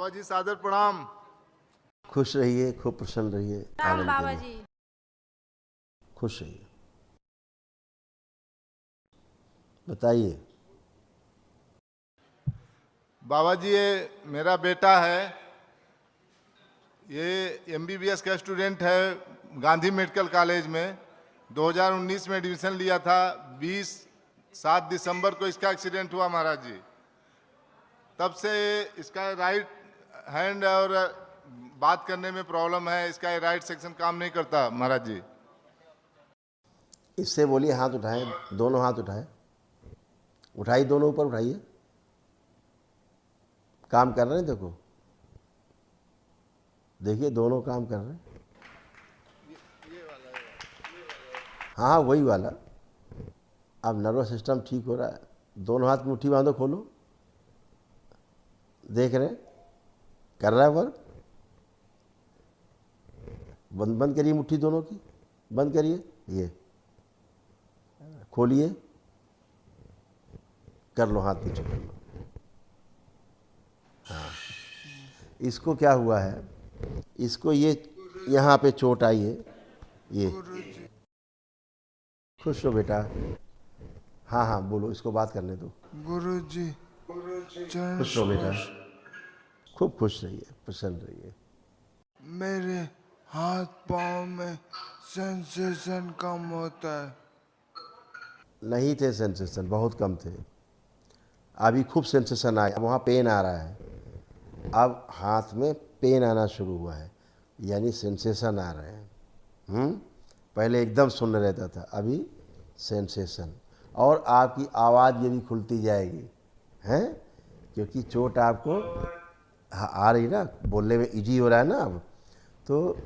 बाबा जी सादर प्रणाम। खुश रहिए, खूब प्रसन्न रहिए, राम आनंद बाबा करिए, जी। खुश रहिए। बताइए। बाबा जी ये मेरा बेटा है, ये एमबीबीएस का स्टूडेंट है गांधी मेडिकल कॉलेज में। 2019 में एडमिशन लिया था। 7 दिसंबर को इसका एक्सीडेंट हुआ महाराज जी। तब से इसका राइट हैंड और बात करने में प्रॉब्लम है। इसका राइट सेक्शन काम नहीं करता महाराज जी। इससे बोलिए हाथ उठाएं, दोनों हाथ उठाएं, उठाइए, दोनों ऊपर उठाइए। काम कर रहे हैं, देखो, देखिए दोनों काम कर रहे हैं। हाँ हाँ, वही वाला। अब नर्वस सिस्टम ठीक हो रहा है। दोनों हाथ मुट्ठी बांधो, खोलो, देख रहे हैं, कर रहा है वर्क। बंद बंद करिए मुट्ठी दोनों की, बंद करिए, ये खोलिए, कर लो, हाथ पीछे कर लो। हाँ, इसको क्या हुआ है, इसको ये यहाँ पे चोट आई है, ये। खुश हो बेटा। हाँ हाँ, बोलो, इसको बात करने दो। गुरुजी, खुश हो बेटा, खूब खुश रहिए, प्रसन्न रहिए। मेरे हाथ पाँव में सेंसेशन कम होता है। नहीं थे सेंसेशन, बहुत कम थे। अभी खूब सेंसेशन आया, वहाँ पेन आ रहा है। अब हाथ में पेन आना शुरू हुआ है, यानी सेंसेशन आ रहे हैं। पहले एकदम शून्य रहता था, अभी सेंसेशन। और आपकी आवाज़ ये भी खुलती जाएगी, हैं, क्योंकि चोट आपको आ रही ना, बोलने में इजी हो रहा है ना अब। तो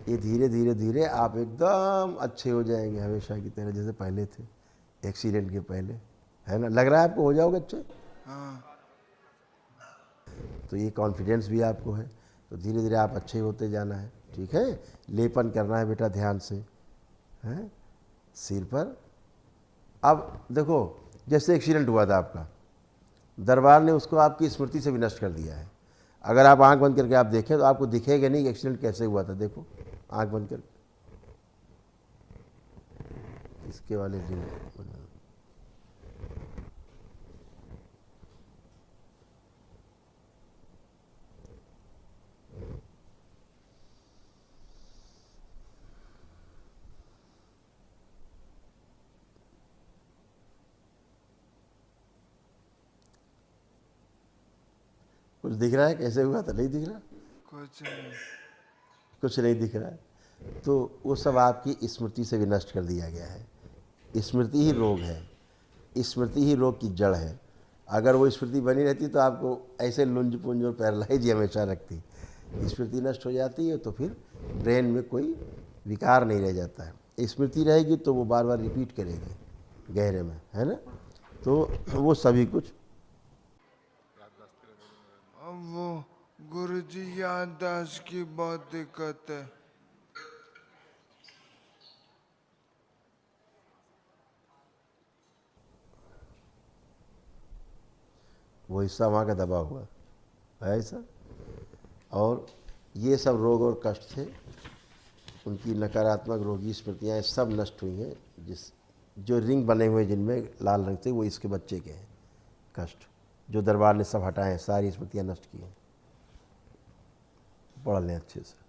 ये धीरे धीरे धीरे आप एकदम अच्छे हो जाएंगे, हमेशा की तरह जैसे पहले थे, एक्सीडेंट के पहले, है ना। लग रहा है आपको हो जाओगे अच्छे? हाँ। तो ये कॉन्फिडेंस भी आपको है, तो धीरे धीरे आप अच्छे होते जाना है, ठीक है। लेपन करना है बेटा ध्यान से, हैं, सिर पर। अब देखो, जैसे एक्सीडेंट हुआ था आपका, दरबार ने उसको आपकी स्मृति से भी नष्ट कर दिया है। अगर आप आंख बंद करके आप देखें तो आपको दिखेगा नहीं कि एक्सीडेंट कैसे हुआ था। देखो, आंख बंद करके, इसके वाले दिन कुछ दिख रहा है कैसे हुआ था? नहीं दिख रहा, कुछ नहीं। कुछ नहीं दिख रहा है। तो वो सब आपकी स्मृति से भी नष्ट कर दिया गया है। स्मृति ही रोग है, स्मृति ही रोग की जड़ है। अगर वो स्मृति बनी रहती तो आपको ऐसे लुंज पुंज और पैरालाइज ही हमेशा रखती। स्मृति नष्ट हो जाती है तो फिर ब्रेन में कोई विकार नहीं रह जाता है। स्मृति रहेगी तो वो बार बार रिपीट करेगी गहरे में, है ना। तो वो सभी कुछ। अब वो गुरुजी याददाश्त की बहुत दिक्कत है। वो हिस्सा वहाँ का दबा हुआ है ऐसा। और ये सब रोग और कष्ट थे, उनकी नकारात्मक रोगी स्मृतियाँ सब नष्ट हुई हैं। जो रिंग बने हुए जिनमें लाल रंग थे, वो इसके बच्चे के हैं कष्ट, जो दरबार ने सब हटाए हैं, सारी स्मृतियाँ नष्ट की हैं। पढ़ लें अच्छे से।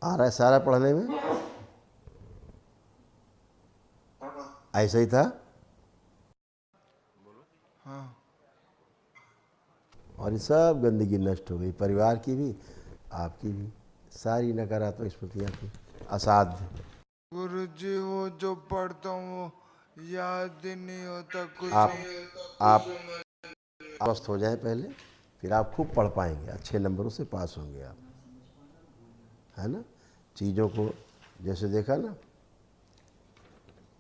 आ रहा है सारा पढ़ने में? ऐसा ही था। हाँ। और ये सब गंदगी नष्ट हो गई, परिवार की भी, आपकी भी, सारी नकारात्मक स्मृतियाँ थी असाध्य। गुरुजी वो जो पढ़ता हूँ वो याद ही नहीं होता कुछ। आप स्वस्थ हो जाएं पहले, फिर आप खूब पढ़ पाएंगे, अच्छे नंबरों से पास होंगे आप, है ना। चीज़ों को जैसे देखा ना,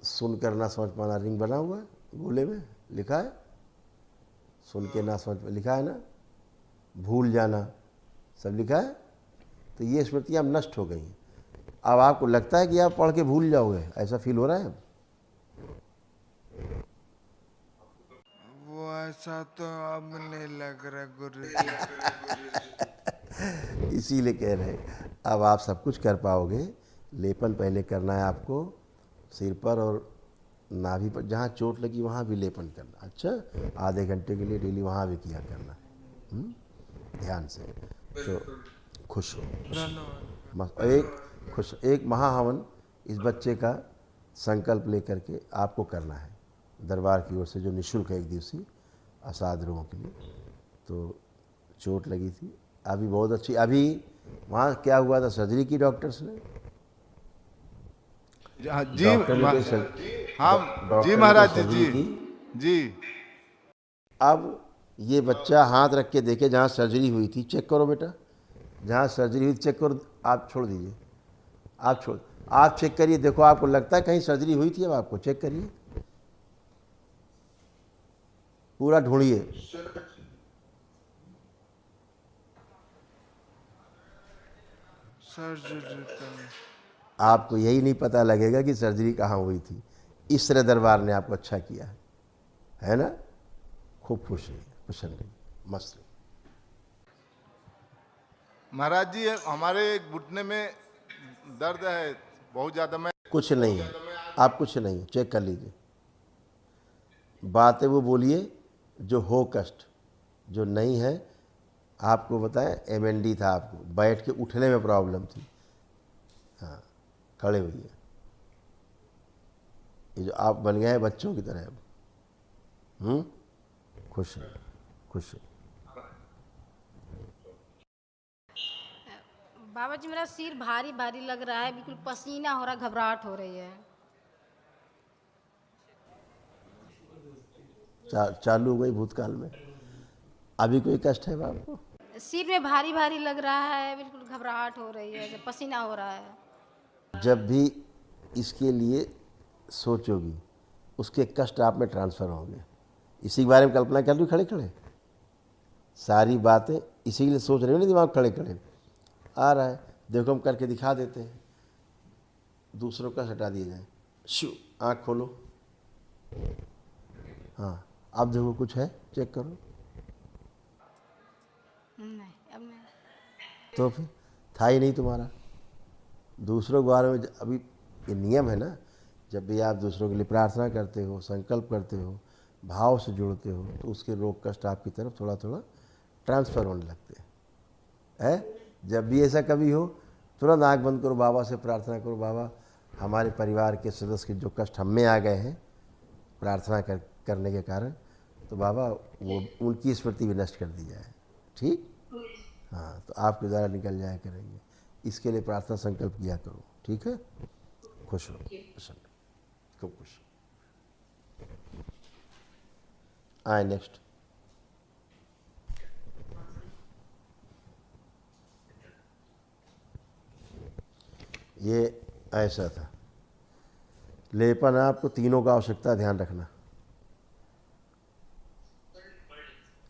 सुन कर ना समझ पाना, रिंग बना हुआ है गोले में लिखा है, सुन के ना समझ में लिखा है ना, भूल जाना सब लिखा है। तो ये स्मृतियाँ अब नष्ट हो गई हैं। अब आपको लगता है कि आप पढ़ के भूल जाओगे, ऐसा फील हो रहा है? वो ऐसा तो अब नहीं लग रहा गुरु जी। इसीलिए कह रहे हैं अब आप सब कुछ कर पाओगे। लेपन पहले करना है आपको सिर पर और नाभि पर, जहाँ चोट लगी वहाँ भी लेपन करना। अच्छा, आधे घंटे के लिए डेली वहाँ भी किया करना। ध्यान से। तो खुश हो। धन्यवाद। एक महाहवन इस बच्चे का संकल्प लेकर के आपको करना है दरबार की ओर से, जो निःशुल्क है, एक दिवसीय असाध रोगों के लिए। तो चोट लगी थी, अभी बहुत अच्छी। अभी वहाँ क्या हुआ था, सर्जरी की डॉक्टर्स ने? जी डॉक्टर ने मा- कोई हाँ डॉक्टर जी ने महाराज कोई जी सर्जरी जी की? जी। अब ये बच्चा हाथ रख के देखे जहाँ सर्जरी हुई थी, चेक करो बेटा, जहाँ सर्जरी हुई चेक करो। आप छोड़ दीजिए, आप चेक करिए, देखो आपको लगता है कहीं सर्जरी हुई थी? अब आपको चेक करिए, पूरा ढूंढिए। सर्जरी तो नहीं। आपको यही नहीं पता लगेगा कि सर्जरी कहाँ हुई थी। इस तरह दरबार ने आपको अच्छा किया है ना? खूब खुश रहिए, प्रसन्न रहिए, मस्त रहिए। महाराज जी हमारे घुटने में दर्द है बहुत ज़्यादा। मैं कुछ नहीं है, आप कुछ नहीं है, चेक कर लीजिए। बातें वो बोलिए जो हो कष्ट, जो नहीं है। आपको बताएं, MND था, आपको बैठ के उठने में प्रॉब्लम थी। हाँ, खड़े हुइए। ये जो आप बन गए हैं बच्चों की तरह अब। खुश है, खुश है। बाबा जी मेरा सिर भारी भारी लग रहा है, बिल्कुल पसीना हो रहा, घबराहट हो रही है। चालू हो गई भूतकाल में। अभी कोई कष्ट है आपको? सिर में भारी भारी लग रहा है, बिल्कुल घबराहट हो रही है, जब पसीना हो रहा है। जब भी इसके लिए सोचोगी, उसके कष्ट आप में ट्रांसफ़र होंगे। इसी के बारे में कल्पना कर लो, खड़े खड़े सारी बातें इसी के लिए सोच रहे हो ना, दिमाग खड़े खड़े आ रहा है। देखो हम करके दिखा देते हैं, दूसरों का हटा दिया जाए। शू, आँख खोलो। हाँ, अब देखो कुछ है, चेक करो। नहीं, अब नहीं। तो फिर था ही नहीं तुम्हारा। दूसरों के बारे में अभी ये नियम है ना, जब भी आप दूसरों के लिए प्रार्थना करते हो, संकल्प करते हो, भाव से जुड़ते हो, तो उसके रोग कष्ट आपकी तरफ थोड़ा थोड़ा ट्रांसफ़र होने लगते हैं। जब भी ऐसा कभी हो, तुरंत आँख बंद करो, बाबा से प्रार्थना करो, बाबा हमारे परिवार के सदस्य के जो कष्ट हम में आ गए हैं प्रार्थना करने के कारण, तो बाबा वो उनकी स्मृति भी नष्ट कर दी जाए। ठीक? हाँ, तो आपके द्वारा निकल जाया करेंगे। इसके लिए प्रार्थना संकल्प किया करो। ठीक है? खुश रहो, प्रसन्न, खूब खुश। आए नेक्स्ट। ये ऐसा था लेपन। आपको तीनों का आवश्यकता ध्यान रखना।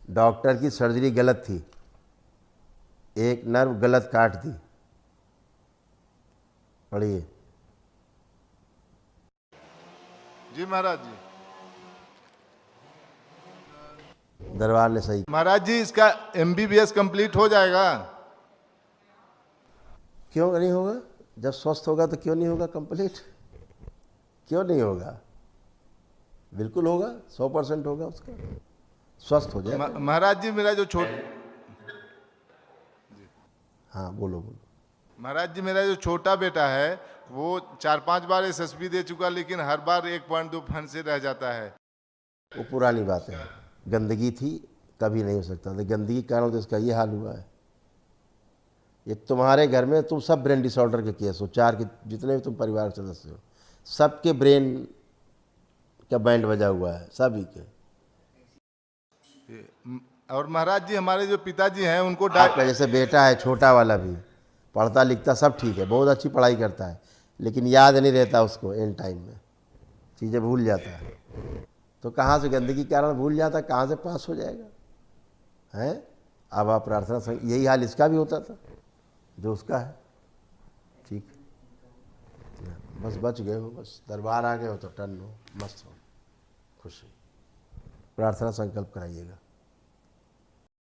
डॉक्टर की सर्जरी गलत थी, एक नर्व गलत काट दी। पढ़िए। जी महाराज जी। दरबार ने सही। महाराज जी इसका MBBS कंप्लीट हो जाएगा? क्यों नहीं होगा? जब स्वस्थ होगा तो क्यों नहीं होगा कंप्लीट? क्यों नहीं होगा? बिल्कुल होगा, 100% होगा उसका, स्वस्थ हो जाए। महाराज जी मेरा जो हाँ, बोलो बोलो। महाराज जी मेरा जो छोटा बेटा है वो 4-5 बार SSB दे चुका, लेकिन हर बार 1.2 फंड से रह जाता है। वो पुरानी बात है, गंदगी थी, कभी नहीं हो सकता था। गंदगी के कारण तो इसका ये हाल हुआ है। ये तुम्हारे घर में तुम सब ब्रेन डिसऑर्डर के केस हो, 4 के जितने भी तुम परिवार के सदस्य हो, सबके ब्रेन का बैंड बजा हुआ है, सभी के। और महाराज जी हमारे जो पिताजी हैं उनको आपका जैसे बेटा है छोटा वाला भी, पढ़ता लिखता सब ठीक है, बहुत अच्छी पढ़ाई करता है, लेकिन याद नहीं रहता उसको, एंड टाइम में चीज़ें भूल जाता है। तो कहाँ से गंदगी के कारण भूल जाता, कहाँ से पास हो जाएगा हैं। अब आप प्रार्थना संग, यही हाल इसका भी होता था जो उसका है। ठीक है, बस बच गए हो, बस दरबार आ गए हो तो टन हो, मस्त हो, खुश हो। प्रार्थना संकल्प कराइएगा।